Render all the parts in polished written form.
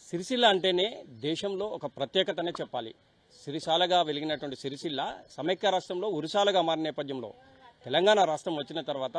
సిరిసిల్ల అంటేనే దేశంలో ఒక ప్రత్యేకతనే చెప్పాలి. సిరిసాలగా వెలిగినటువంటి సిరిసిల్ల సమైక్య రాష్ట్రంలో ఉరిసాలగా మారిన నేపథ్యంలో తెలంగాణ రాష్ట్రం వచ్చిన తర్వాత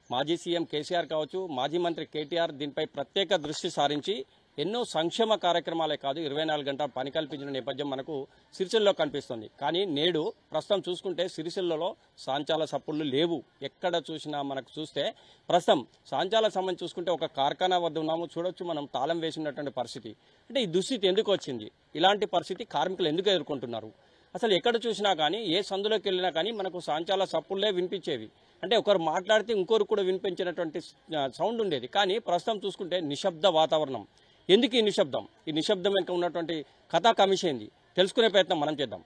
మాజీ సీఎం కేసీఆర్ కావచ్చు, మాజీ మంత్రి కేటీఆర్ దీనిపై ప్రత్యేక దృష్టి సారించి ఎన్నో సంక్షేమ కార్యక్రమాలే కాదు 24 గంటల పని కల్పించిన నేపథ్యం మనకు సిరిసిల్లలో కనిపిస్తుంది. కానీ నేడు ప్రస్తుతం చూసుకుంటే సిరిసిల్లలో సాంచాల సప్పుళ్ళు లేవు. ఎక్కడ చూసినా మనకు చూస్తే ప్రస్తుతం సాంచాల సంబంధించి చూసుకుంటే ఒక కార్ఖానా వద్ద ఉన్నాము, చూడొచ్చు మనం తాళం వేసినటువంటి పరిస్థితి. అంటే ఈ దుస్థితి ఎందుకు వచ్చింది? ఇలాంటి పరిస్థితి కార్మికులు ఎందుకు ఎదుర్కొంటున్నారు? అసలు ఎక్కడ చూసినా కానీ ఏ సందులోకి వెళ్ళినా కానీ మనకు సాంచాల సప్పుళ్లే వినిపించేవి. అంటే ఒకరు మాట్లాడితే ఇంకొకరు కూడా వినిపించినటువంటి సౌండ్ ఉండేది. కానీ ప్రస్తుతం చూసుకుంటే నిశ్శబ్ద వాతావరణం. ఎందుకు ఈ నిశ్శబ్దం? ఈ నిశ్శబ్దం వెనుక ఉన్నటువంటి కథా కమిషేంది తెలుసుకునే ప్రయత్నం మనం చేద్దాం.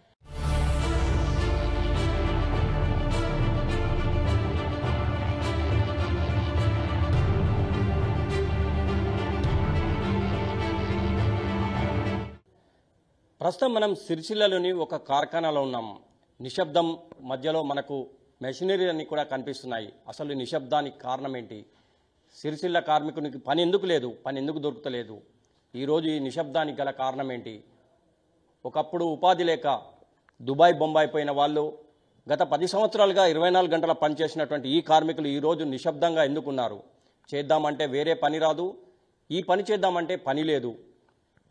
ప్రస్తుతం మనం సిరిసిల్లలోని ఒక కార్ఖానాలో ఉన్నాం. నిశ్శబ్దం మధ్యలో మనకు మెషినరీ అన్ని కూడా కనిపిస్తున్నాయి. అసలు నిశ్శబ్దానికి కారణం ఏంటి? సిరిసిల్ల కార్మికునికి పని ఎందుకు లేదు? పని ఎందుకు దొరుకుతలేదు? ఈరోజు ఈ నిశ్శబ్దానికి గల కారణం ఏంటి? ఒకప్పుడు ఉపాధి లేక దుబాయ్ బొంబాయి పోయిన వాళ్ళు గత 10 సంవత్సరాలుగా 24 గంటల పని చేసినటువంటి ఈ కార్మికులు ఈరోజు నిశ్శబ్దంగా ఎందుకున్నారు? చేద్దామంటే వేరే పని రాదు, ఈ పని చేద్దామంటే పని లేదు,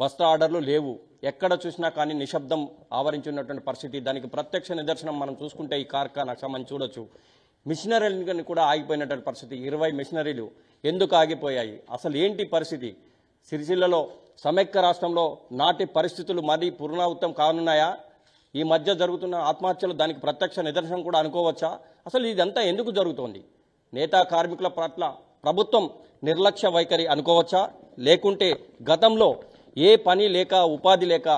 వస్త్ర ఆర్డర్లు లేవు. ఎక్కడ చూసినా కానీ నిశ్శబ్దం ఆవరించున్నటువంటి పరిస్థితి. దానికి ప్రత్యక్ష నిదర్శనం మనం చూసుకుంటే ఈ కార్ఖానా సంబంధించి చూడొచ్చు. మిషనరీలు కూడా ఆగిపోయినటువంటి పరిస్థితి. 20 మిషనరీలు ఎందుకు ఆగిపోయాయి? అసలు ఏంటి పరిస్థితి? సిరిసిల్లలో సమైక్య రాష్ట్రంలో నాటి పరిస్థితులు మరీ పునరావృతం కానున్నాయా? ఈ మధ్య జరుగుతున్న ఆత్మహత్యలు దానికి ప్రత్యక్ష నిదర్శనం కూడా అనుకోవచ్చా? అసలు ఇదంతా ఎందుకు జరుగుతోంది? నేతా కార్మికుల పట్ల ప్రభుత్వం నిర్లక్ష్య వైఖరి అనుకోవచ్చా? లేకుంటే గతంలో ఏ పని లేక ఉపాధి లేక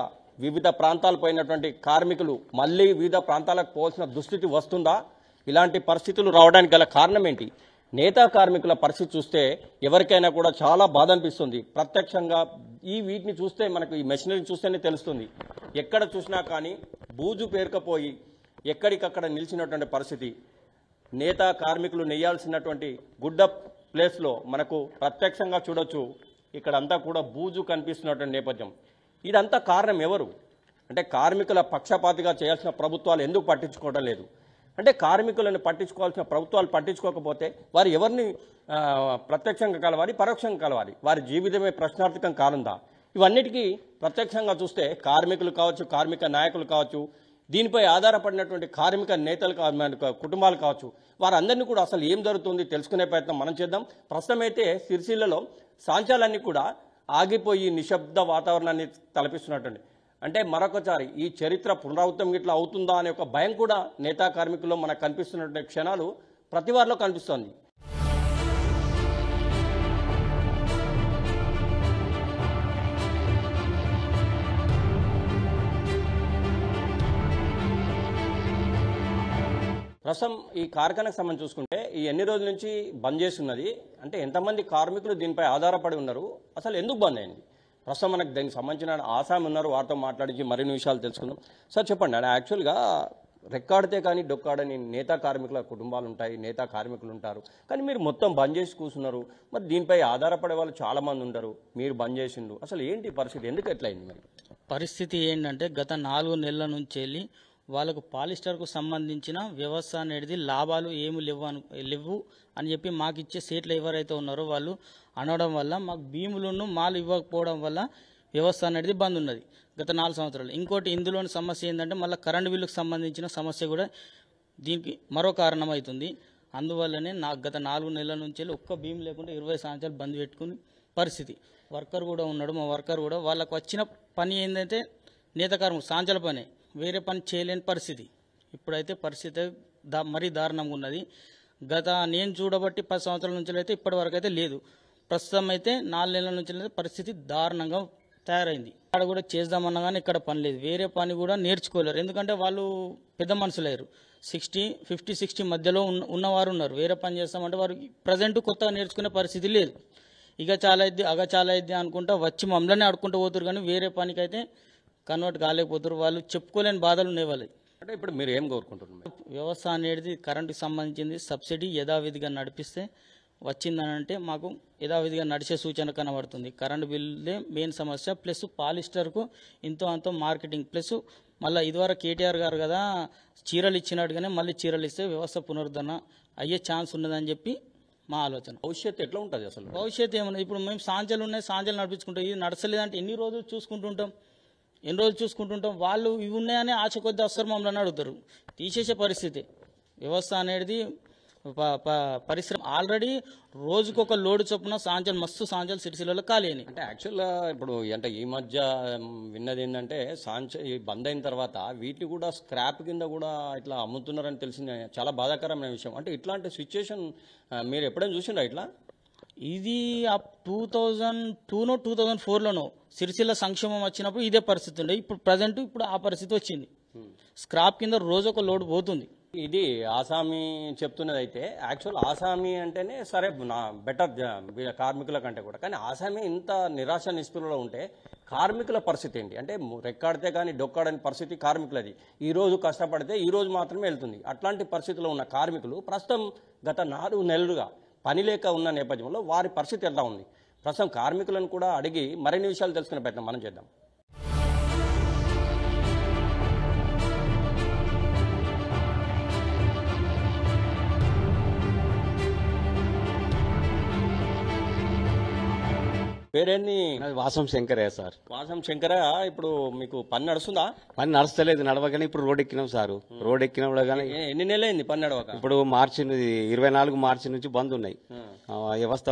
వివిధ ప్రాంతాలు పోయినటువంటి కార్మికులు మళ్ళీ వివిధ ప్రాంతాలకు పోవాల్సిన దుస్థితి వస్తుందా? ఇలాంటి పరిస్థితులు రావడానికి గల కారణం ఏంటి? నేతా కార్మికుల పరిస్థితి చూస్తే ఎవరికైనా కూడా చాలా బాధ అనిపిస్తుంది. ప్రత్యక్షంగా వీటిని చూస్తే మనకు ఈ మెషినరీని చూస్తేనే తెలుస్తుంది. ఎక్కడ చూసినా కానీ బూజు పేరుకపోయి ఎక్కడికక్కడ నిలిచినటువంటి పరిస్థితి. నేతా కార్మికులు నెయ్యాల్సినటువంటి గుడ్డ ప్లేస్లో మనకు ప్రత్యక్షంగా చూడొచ్చు. ఇక్కడంతా కూడా బూజు కనిపిస్తున్నటువంటి నేపథ్యం. ఇదంతా కారణం ఎవరు? అంటే కార్మికుల పక్షపాతిగా చేయాల్సిన ప్రభుత్వాలు ఎందుకు పట్టించుకోవడం లేదు? అంటే కార్మికులను పట్టించుకోవాల్సిన ప్రభుత్వాలు పట్టించుకోకపోతే వారు ఎవరిని ప్రత్యక్షంగా కలవాలి, పరోక్షంగా కలవాలి? వారి జీవితమే ప్రశ్నార్థకం కానుందా? ఇవన్నిటికీ ప్రత్యక్షంగా చూస్తే కార్మికులు కావచ్చు, కార్మిక నాయకులు కావచ్చు, దీనిపై ఆధారపడినటువంటి కార్మిక నేతలు కుటుంబాలు కావచ్చు, వారందరినీ కూడా అసలు ఏం జరుగుతుంది తెలుసుకునే ప్రయత్నం మనం చేద్దాం. ప్రస్తుతం అయితే సిరిసిల్లలో సాంచాలన్నీ కూడా ఆగిపోయి నిశ్శబ్ద వాతావరణాన్ని తలపిస్తున్నట్టు. అంటే మరొకసారి ఈ చరిత్ర పునరావృతం ఇట్లా అవుతుందా అనే ఒక భయం కూడా నేతా కార్మికుల్లో మనకు కనిపిస్తున్నటువంటి క్షణాలు ప్రతి వారిలో కనిపిస్తోంది. ప్రస్తుతం ఈ కార్ఖానాకు సంబంధించి చూసుకుంటే ఈ ఎన్ని రోజుల నుంచి బంద్ చేసి ఉన్నది? అంటే ఎంతమంది కార్మికులు దీనిపై ఆధారపడి ఉన్నారు? అసలు ఎందుకు బంద్ అయింది? ప్రస్తుతం మనకు దానికి సంబంధించిన ఆసామి ఉన్నారు, వారితో మాట్లాడించి మరిన్ని విషయాలు తెలుసుకుందాం. సార్ చెప్పండి. అంటే యాక్చువల్గా రెక్కాడితే కానీ డొక్కాడని నేతా కార్మికుల కుటుంబాలు ఉంటాయి, నేతా కార్మికులు ఉంటారు. కానీ మీరు మొత్తం బంద్ చేసి కూర్చున్నారు. మరి దీనిపై ఆధారపడే వాళ్ళు చాలామంది ఉంటారు, మీరు బంద్ చేసిండు. అసలు ఏంటి పరిస్థితి? ఎందుకు ఎట్లయింది? మరి పరిస్థితి ఏంటంటే గత 4 నెలల నుంచి వెళ్ళి వాళ్ళకు పాలిస్టర్కు సంబంధించిన వ్యవస్థ అనేది లాభాలు ఏమి లేవు అని చెప్పి మాకు ఇచ్చే సీట్లు ఎవరైతే ఉన్నారో వాళ్ళు అనడం వల్ల మాకు భీములను మాలు ఇవ్వకపోవడం వల్ల వ్యవస్థ అనేది బంద్ ఉన్నది గత 4 సంవత్సరాలు. ఇంకోటి ఇందులోని సమస్య ఏంటంటే మళ్ళీ కరెంటు బిల్లుకు సంబంధించిన సమస్య కూడా దీనికి మరో కారణం అవుతుంది. అందువల్లనే నాకు గత 4 నెలల నుంచి వెళ్ళి ఒక్క భీము లేకుండా 20 సంవత్సరాలు బంద్ పెట్టుకుని పరిస్థితి. వర్కర్ కూడా ఉన్నాడు, మా వర్కర్ కూడా వాళ్ళకు వచ్చిన పని ఏంటంటే నేత కార్మికులు సాంచల పని, వేరే పని చేయలేని పరిస్థితి. ఇప్పుడైతే పరిస్థితి మరీ దారుణంగా ఉన్నది. గత నేను చూడబట్టి 10 సంవత్సరాల నుంచి అయితే ఇప్పటి వరకు అయితే లేదు. ప్రస్తుతం అయితే 4 నెలల నుంచి అయితే పరిస్థితి దారుణంగా తయారైంది. అక్కడ కూడా చేద్దామన్నా కానీ ఇక్కడ పని లేదు, వేరే పని కూడా నేర్చుకోలేరు. ఎందుకంటే వాళ్ళు పెద్ద మనుషులయ్యారు, 50-60 మధ్యలో ఉన్నవారు ఉన్నారు. వేరే పని చేస్తామంటే వారు ప్రజెంట్ కొత్తగా నేర్చుకునే పరిస్థితి లేదు. ఇక చాలా ఇద్ది అగ చాలా ఇద్ది అనుకుంటా వచ్చి మమ్మల్ని ఆడుకుంటూ పోతారు, కానీ వేరే పనికి అయితే కన్వర్ట్ కాలేకపోతారు. వాళ్ళు చెప్పుకోలేని బాధలు ఉన్నాయి వాళ్ళకి. అంటే ఇప్పుడు మీరు ఏం కోరుకుంటున్నారు? వ్యవస్థ అనేది కరెంటుకి సంబంధించింది సబ్సిడీ యథావిధిగా నడిపిస్తే వచ్చిందని అంటే మాకు యథావిధిగా నడిచే సూచన కనబడుతుంది. కరెంటు బిల్లుదే మెయిన్ సమస్య, ప్లస్ పాలిస్టర్కు ఇంతో అంతో మార్కెటింగ్, ప్లస్ మళ్ళీ ఇదివరకు కేటీఆర్ గారు కదా చీరలు ఇచ్చినట్టుగానే మళ్ళీ చీరలు ఇస్తే వ్యవస్థ పునరుద్ధరణ అయ్యే ఛాన్స్ ఉన్నదని చెప్పి మా ఆలోచన. భవిష్యత్తు ఎట్లా ఉంటుంది అసలు? భవిష్యత్తు ఏమన్నా, ఇప్పుడు మేము సాంజలు ఉన్నాయి, సాంజలు నడిపించుకుంటాం, ఇది నడచలేదంటే ఎన్ని రోజులు చూసుకుంటుంటాం, వాళ్ళు ఇవి ఉన్నాయని ఆశ కొద్ది వస్తారు, మమ్మల్ని అడుగుతారు, తీసేసే పరిస్థితి. వ్యవస్థ అనేది పరిశ్రమ ఆల్రెడీ రోజుకొక లోడు చొప్పున సాంజలు మస్తు సాంజలు సిరిసిల్లలో ఖాళీ అయినాయి. అంటే యాక్చువల్గా ఇప్పుడు అంటే ఈ మధ్య విన్నది ఏంటంటే ఈ బంద్ అయిన తర్వాత వీటిని కూడా స్క్రాప్ కింద కూడా ఇట్లా అమ్ముతున్నారని తెలిసింది. చాలా బాధాకరమైన విషయం. అంటే ఇట్లాంటి సిచ్యుయేషన్ మీరు ఎప్పుడైనా చూసిండ్రా ఇట్లా? ఇది 2002నో 2004లోనో సిరిసిల్ల సంక్షేమం వచ్చినప్పుడు ఇదే పరిస్థితి ఉండే. ఇప్పుడు ప్రజెంట్ ఆ పరిస్థితి వచ్చింది. స్క్రాప్ కింద రోజు ఒక లోడ్ పోతుంది. ఇది ఆసామి చెప్తున్నది అయితే యాక్చువల్ ఆసామి అంటేనే సరే బెటర్ కార్మికుల కంటే కూడా, కానీ ఆసామి ఇంత నిరాశ నిస్పృహలో ఉంటే కార్మికుల పరిస్థితి ఏంటి? అంటే రెక్కాడితే కానీ డొక్కాడని పరిస్థితి కార్మికులది. ఈ రోజు కష్టపడితే ఈ రోజు మాత్రమే వెళ్తుంది. అట్లాంటి పరిస్థితిలో ఉన్న కార్మికులు ప్రస్తుతం గత 4 నెలలుగా పని లేక ఉన్న నేపథ్యంలో వారి పరిస్థితి ఎలా ఉంది? ప్రస్తుతం కార్మికులను కూడా అడిగి మరిన్ని విషయాలు తెలుసుకునే ప్రయత్నం మనం చేద్దాం. పేరేంది? వాసం శంకరే సార్. వాసం శంకర, ఇప్పుడు మీకు పని నడుస్తుందా? పని నడుస్తలేదు, నడవగానే ఇప్పుడు రోడ్ ఎక్కినాం సార్. రోడ్ ఎక్కినప్పుడు కానీ ఎన్ని నెలలైంది పని నడవక? ఇప్పుడు 24 మార్చి నుంచి బంద్ ఉన్నాయి. వ్యవస్థ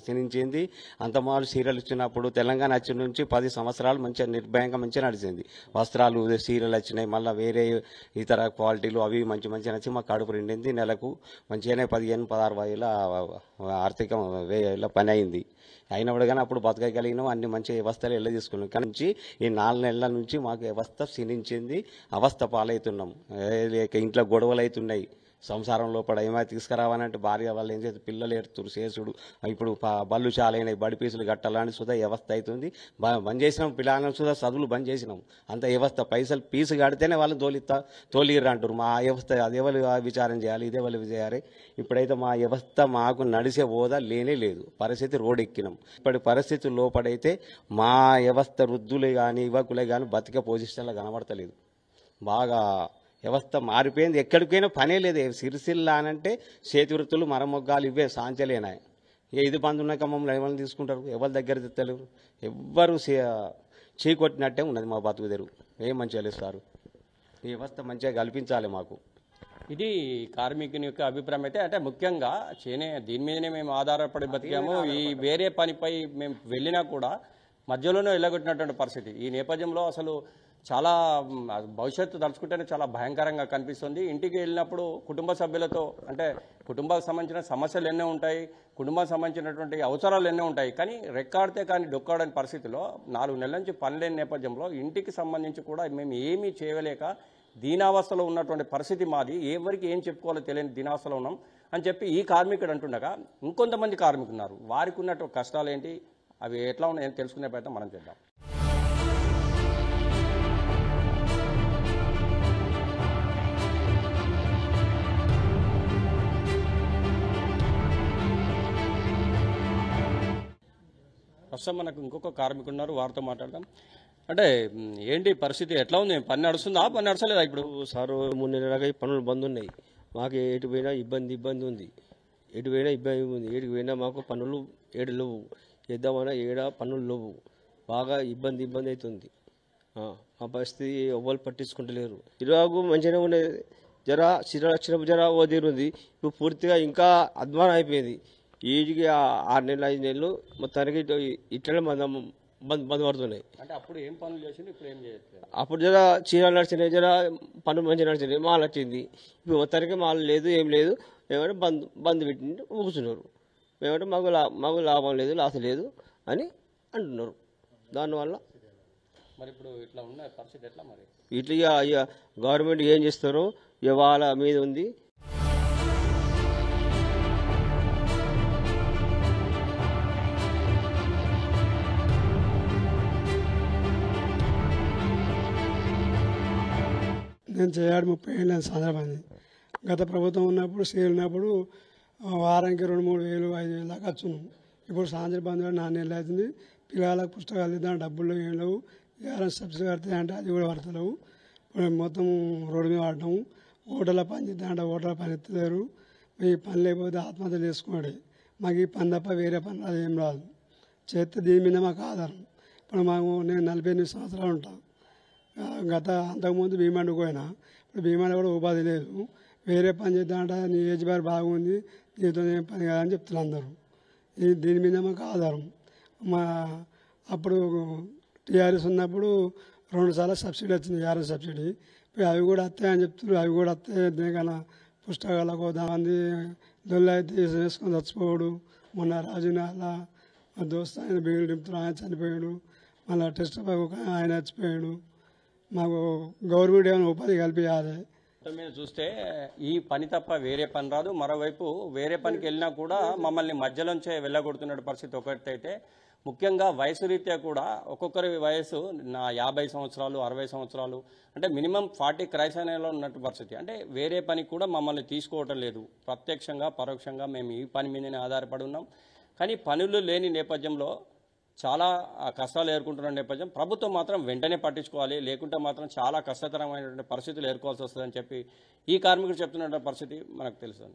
క్షీణించింది. అంతమాలు సీరియల్ ఇచ్చినప్పుడు తెలంగాణ వచ్చిన నుంచి 10 సంవత్సరాలు మంచిగా నిర్భయంగా మంచిగా నడిచింది. వస్త్రాలు సీరియల్ వచ్చినాయి, మళ్ళీ వేరే ఇతర క్వాలిటీలు అవి మంచిగా నచ్చి మా కడుపు నిండింది. నెలకు మంచిగానే 15-16 వేల ఆర్థిక వేల పని అయింది. అయినప్పుడు కానీ అప్పుడు బతకగలిగినాం, అన్ని మంచి వ్యవస్థలు వెళ్ళ తీసుకున్నాం. కానీ నుంచి ఈ 4 నెలల నుంచి మాకు వ్యవస్థ క్షీణించింది, అవస్థ పాలవుతున్నాం. ఇంట్లో గొడవలు అవుతున్నాయి. సంసారం లోపల ఏమైనా తీసుకురావాలంటే భార్య వాళ్ళు ఏం చేస్తారు, పిల్లలు ఎడుతురు చేసుడు. ఇప్పుడు బళ్ళు చాలైనాయి, బడి పీసులు కట్టాలని సుధా వ్యవస్థ అవుతుంది. బంద్ చేసినాం, పిల్లలను సుధా చదువులు బంద్ చేసినాం. అంత వ్యవస్థ పైసలు పీసు కడితేనే వాళ్ళు తోలిర్రు అంటారు. మా వ్యవస్థ అదేవాళ్ళు విచారం చేయాలి, ఇదేవాళ్ళు చేయాలి. ఇప్పుడైతే మా వ్యవస్థ మాకు నడిసే హోదా లేనే లేదు. పరిస్థితి రోడ్ ఎక్కినాం. ఇప్పటి పరిస్థితి లోపడైతే మా వ్యవస్థ వృద్ధులే కానీ యువకులే కానీ బతికే పొజిషన్లో కనబడతలేదు. బాగా వ్యవస్థ మారిపోయింది. ఎక్కడికైనా పనే లేదు. సిరిసిల్ల అనంటే చేతి వృత్తులు, మరమొగ్గాలు ఇవే సాంచలేనాయి. ఇది బంద్ ఉన్నాక మమ్మల్ని ఎవరిని తీసుకుంటారు? ఎవరి దగ్గర తెత్తలేరు. ఎవ్వరు చీకొట్టినట్టే ఉన్నది మా బతుకు తెరువు. ఏం మంచిగా లేదు సార్. ఈ వ్యవస్థ మంచిగా కల్పించాలి మాకు. ఇది కార్మికుని యొక్క అభిప్రాయం అయితే. అంటే ముఖ్యంగా దీని మీదనే మేము ఆధారపడి బతికాము. ఈ వేరే పనిపై మేము వెళ్ళినా కూడా మధ్యలోనే వెళ్ళగొట్టినటువంటి పరిస్థితి. ఈ నేపథ్యంలో అసలు చాలా భవిష్యత్తు తలుచుకుంటేనే చాలా భయంకరంగా కనిపిస్తుంది. ఇంటికి వెళ్ళినప్పుడు కుటుంబ సభ్యులతో, అంటే కుటుంబానికి సంబంధించిన సమస్యలు ఎన్నో ఉంటాయి, కుటుంబానికి సంబంధించినటువంటి అవసరాలు ఎన్నో ఉంటాయి, కానీ రెక్కాడితే కానీ డొక్కాడని పరిస్థితిలో 4 నెలల నుంచి పని లేని నేపథ్యంలో ఇంటికి సంబంధించి కూడా మేము ఏమీ చేయలేక దీనావస్థలో ఉన్నటువంటి పరిస్థితి మాది. ఎవరికి ఏం చెప్పుకోవాలో తెలియని దీనావస్థలో ఉన్నాం అని చెప్పి ఈ కార్మికుడు అంటుండగా ఇంకొంతమంది కార్మికులు ఉన్నారు. వారికి ఉన్నటువంటి కష్టాలు ఏంటి, అవి ఎట్లా ఉన్నాయని తెలుసుకునే ప్రయత్నం మనం చేద్దాం. ప్రస్తుతం మనకు ఇంకొక కార్మికుడు ఉన్నారు, వారితో మాట్లాడదాం. అంటే ఏంటి పరిస్థితి, ఎట్లా ఉంది? పని నడుస్తుందా, పని నడచలేదా? ఇప్పుడు సార్ 3 నెలలుగా ఈ పనులు బంద్ ఉన్నాయి. మాకు ఎటు పోయినా ఇబ్బంది ఉంది. ఎటు పోయినా మాకు పనులు ఏడు లేవు. చేద్దామన్నా పనులు లేవు. బాగా ఇబ్బంది అవుతుంది. మా పరిస్థితి ఎవ్వరు పట్టించుకుంటలేరు. ఇరుగు మంచిగానే ఉండేది. చీరలు వచ్చినప్పుడు ఓదిరుంది. ఇప్పుడు పూర్తిగా ఇంకా అధ్వానం అయిపోయింది. వీటికి 6 నెలలు 5 నెలలు మొత్తానికి ఇట్లనే బంద్ పడుతున్నాయి. అంటే అప్పుడు ఏం పనులు చేసిండు, ఇప్పుడు ఏం చేయట్లేదు. అప్పుడు చీరలు నడిచినాయి, పనులు మంచిగా నడిచినాయి, మాల్ వచ్చింది. ఇప్పుడు మొత్తానికి మాల్ లేదు, ఏం లేదు. ఏమంటే బంద్ పెట్టి ఊపుతున్నారు. ఏమంటే మాకు లాభం లేదు, లాస్ లేదు అని అంటున్నారు. దానివల్ల మరి ఇప్పుడు ఇట్లా ఉన్న పరిస్థితి ఎట్లా? మరి ఇట్లా గవర్నమెంట్ ఏం చేస్తారో వాళ్ళ మీద ఉంది. నేను చేయడం 30 ఏళ్ళ సందర్భంది. గత ప్రభుత్వం ఉన్నప్పుడు ఉన్నప్పుడు వారానికి 2-3 వేలు 5,000 దాకా వచ్చును. ఇప్పుడు సాయంత్రం బంద్ 4 నెలలు అవుతుంది. పిల్లలకు పుస్తకాలు ఇద్దాం, డబ్బులు ఏం లేవు. ఎవరైనా సబ్సిడీ కడితే అంటే అది కూడా పడతలేవు. ఇప్పుడు మొత్తం రోడ్డు మీద పడ్డాము. హోటల్లో పని చేద్దాం అంటే హోటల్లో పని ఎత్తలేరు. ఈ పని లేకపోతే ఆత్మహత్య చేసుకోండి. మాకు ఈ పని తప్ప వేరే పని అది ఏం రాదు. చేస్తే దీని మీద మాకు ఆధారం. ఇప్పుడు నేను 48 సంవత్సరాలు ఉంటాను. అంతకుముందు భీమండకు పోయినా. ఇప్పుడు భీమండ కూడా ఉపాధి లేదు. వేరే పని చేద్దామంటే నీ ఏజ్ బార్ బాగుంది, నీతో ఏం పని కాదని చెప్తున్నారు అందరూ. దీని మీద మాకు ఆధారం. అప్పుడు టీఆర్ఎస్ ఉన్నప్పుడు 2 సార్లు సబ్సిడీ వచ్చింది, టీఆర్ఎస్ సబ్సిడీ. ఇప్పుడు అవి కూడా వస్తాయని చెప్తున్నారు. అవి కూడా వస్తాయి. దేనికన్నా పుస్తకాలకు దాని దొల్లు అయితే వేసుకొని చచ్చిపోయాడు. మొన్న రాజునాల మా దోస్తు ఆయన బీగులు నింపుతారు, ఆయన చనిపోయాడు. మళ్ళీ టెస్ట్ ఆయన చచ్చిపోయాడు. మాకు గవర్నమెంట్ ఏమైనా ఉపాధి కల్పించాలి. మొత్తం మీద చూస్తే ఈ పని తప్ప వేరే పని రాదు. మరోవైపు వేరే పనికి వెళ్ళినా కూడా మమ్మల్ని మధ్యలోంచే వెళ్ళగొడుతున్న పరిస్థితి ఒకటైతే, ముఖ్యంగా వయసు రీత్యా కూడా ఒక్కొక్కరి వయసు 50 సంవత్సరాలు 60 సంవత్సరాలు అంటే మినిమం 40 క్రైసైనాలో ఉన్నట్టు పరిస్థితి. అంటే వేరే పని కూడా మమ్మల్ని తీసుకోవటం లేదు. ప్రత్యక్షంగా పరోక్షంగా మేము ఈ పని మీదనే ఆధారపడి ఉన్నాం. కానీ పనులు లేని నేపథ్యంలో చాలా కష్టాలు ఎదుర్కొంటున్న నేపథ్యం ప్రభుత్వం మాత్రం వెంటనే పట్టించుకోవాలి, లేకుంటే మాత్రం చాలా కష్టతరమైనటువంటి పరిస్థితులు ఎదుర్కోవాల్సి వస్తుందని చెప్పి ఈ కార్మికుడు చెప్తున్న పరిస్థితి మనకు తెలుసు.